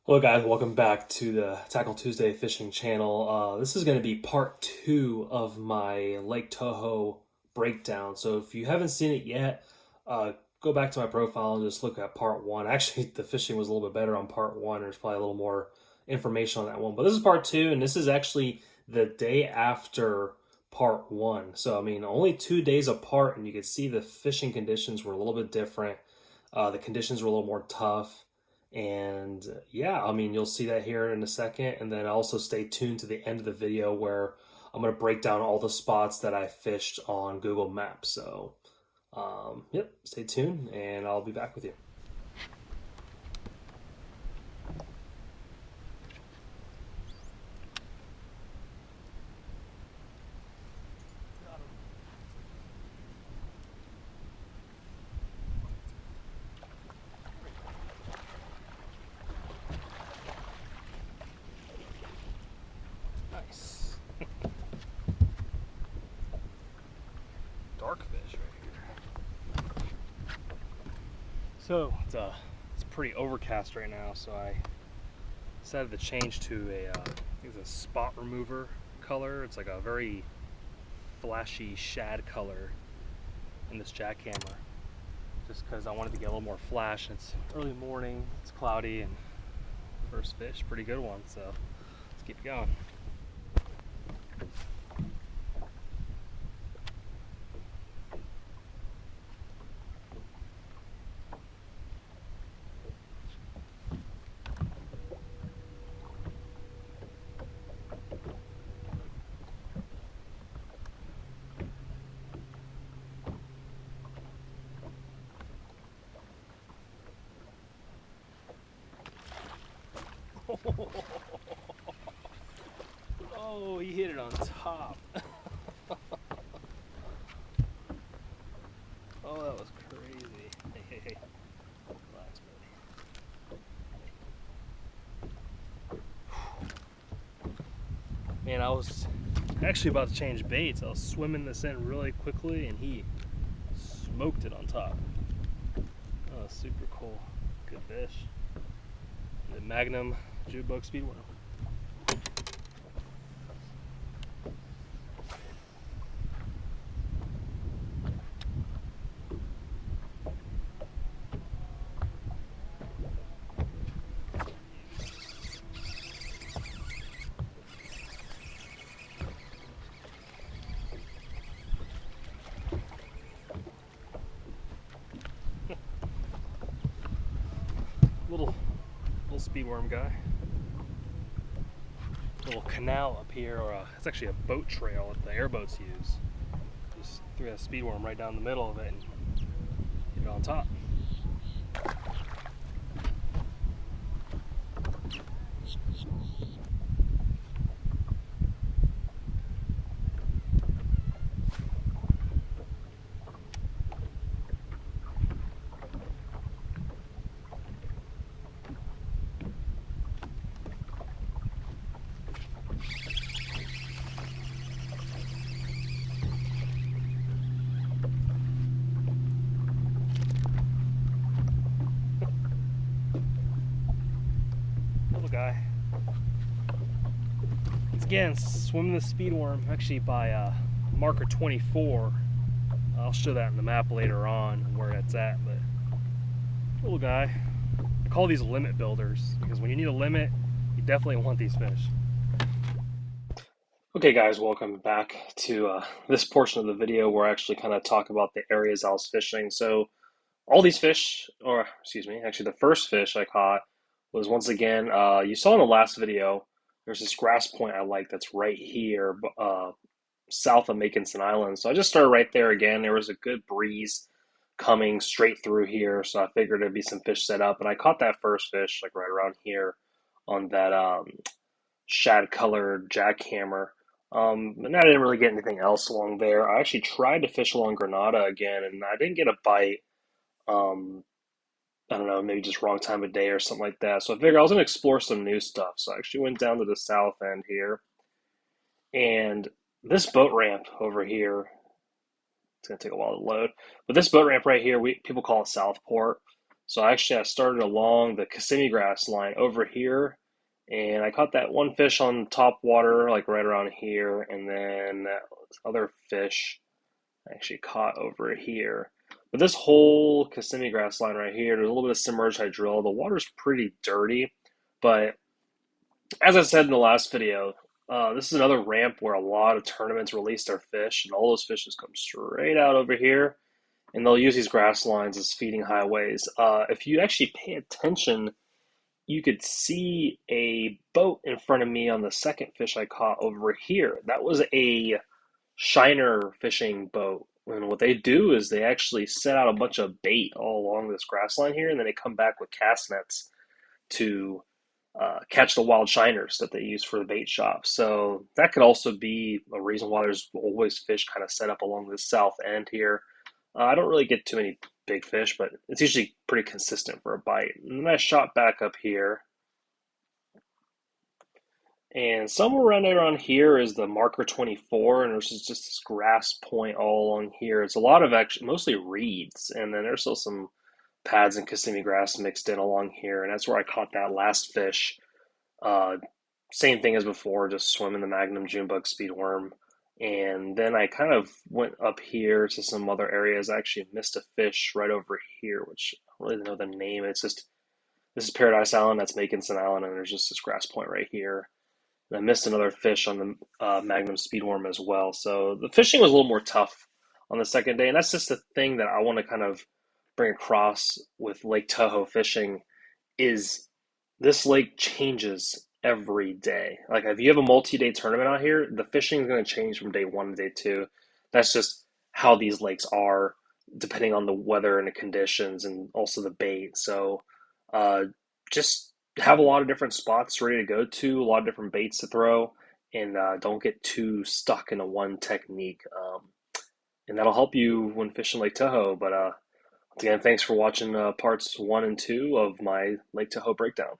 Hello guys, welcome back to the Tackle Tuesday fishing channel. This is going to be part two of my Lake Toho breakdown. So if you haven't seen it yet, go back to my profile and just look at part one. Actually, the fishing was a little bit better on part one. There's probably a little more information on that one. But this is part two, and this is actually the day after part one. So, I mean, only 2 days apart, and you can see the fishing conditions were a little bit different. The conditions were a little more tough. And yeah, I mean, you'll see that here in a second. And then also stay tuned to the end of the video where I'm going to break down all the spots that I fished on Google Maps. So, yep, stay tuned and I'll be back with you. Nice. Dark fish right here. So it's pretty overcast right now, so I decided to change to I think it's a spot remover color. It's like a very flashy shad color in this jackhammer, just because I wanted to get a little more flash. It's early morning, it's cloudy, and first fish, pretty good one, so let's keep it going. Oh, he hit it on top. Oh, that was crazy. Hey. Relax, buddy. Man, I was actually about to change baits. I was swimming this in really quickly and he smoked it on top. Oh, super cool. Good fish. The Magnum jukebox speedworm. Little speedworm guy. Little canal up here, or it's actually a boat trail that the airboats use. Just threw that speedworm right down the middle of it and hit it on top. Little guy. Once again, swimming the speedworm actually by marker 24. I'll show that in the map later on where that's at, but little guy. I call these limit builders because when you need a limit, you definitely want these fish. Okay guys, welcome back to this portion of the video where I actually kind of talk about the areas I was fishing. So all these fish, or excuse me, actually the first fish I caught was once again, you saw in the last video, there's this grass point I like that's right here, south of Makinson Island. So I just started right there again. There was a good breeze coming straight through here, so I figured there'd be some fish set up. And I caught that first fish like right around here on that shad colored jackhammer. And I didn't really get anything else along there. I actually tried to fish along Granada again, and I didn't get a bite. Um, I don't know, maybe just wrong time of day or something like that. So I figured I was going to explore some new stuff. So I actually went down to the south end here. And this boat ramp over here, it's going to take a while to load. But this boat ramp right here, people call it Southport. So I started along the Kissimmee grass line over here, and I caught that one fish on top water, like right around here, and then that other fish I actually caught over here. But this whole Kissimmee grass line right here, there's a little bit of submerged hydrilla. The water's pretty dirty, but as I said in the last video, this is another ramp where a lot of tournaments release their fish, and all those fishes come straight out over here, and they'll use these grass lines as feeding highways. If you actually pay attention, you could see a boat in front of me on the second fish I caught over here. That was a shiner fishing boat. And what they do is they actually set out a bunch of bait all along this grass line here, and then they come back with cast nets to catch the wild shiners that they use for the bait shop. So that could also be a reason why there's always fish kind of set up along the south end here. I don't really get too many big fish, but it's usually pretty consistent for a bite. And then I shot back up here, and somewhere around here is the marker 24, and there's just this grass point all along here. It's a lot of actually mostly reeds, and then there's still some pads and Kissimmee grass mixed in along here, and that's where I caught that last fish. Uh, Same thing as before, just swimming the Magnum June bug speedworm. And then I kind of went up here to some other areas. I actually missed a fish right over here, which I don't really know the name. It's just this is Paradise Island, that's Makinson Island, and there's just this grass point right here. And I missed another fish on the Magnum speedworm as well. So the fishing was a little more tough on the second day, and that's just the thing that I want to kind of bring across with Lake Toho fishing is this lake changes every day. Like if you have a multi-day tournament out here, the fishing is going to change from day one to day two. That's just how these lakes are, depending on the weather and the conditions, and also the bait. So, uh, just have a lot of different spots ready to go to, a lot of different baits to throw, and don't get too stuck into one technique. And that'll help you when fishing Lake Tahoe. But once again, thanks for watching parts 1 and 2 of my Lake Tahoe breakdown.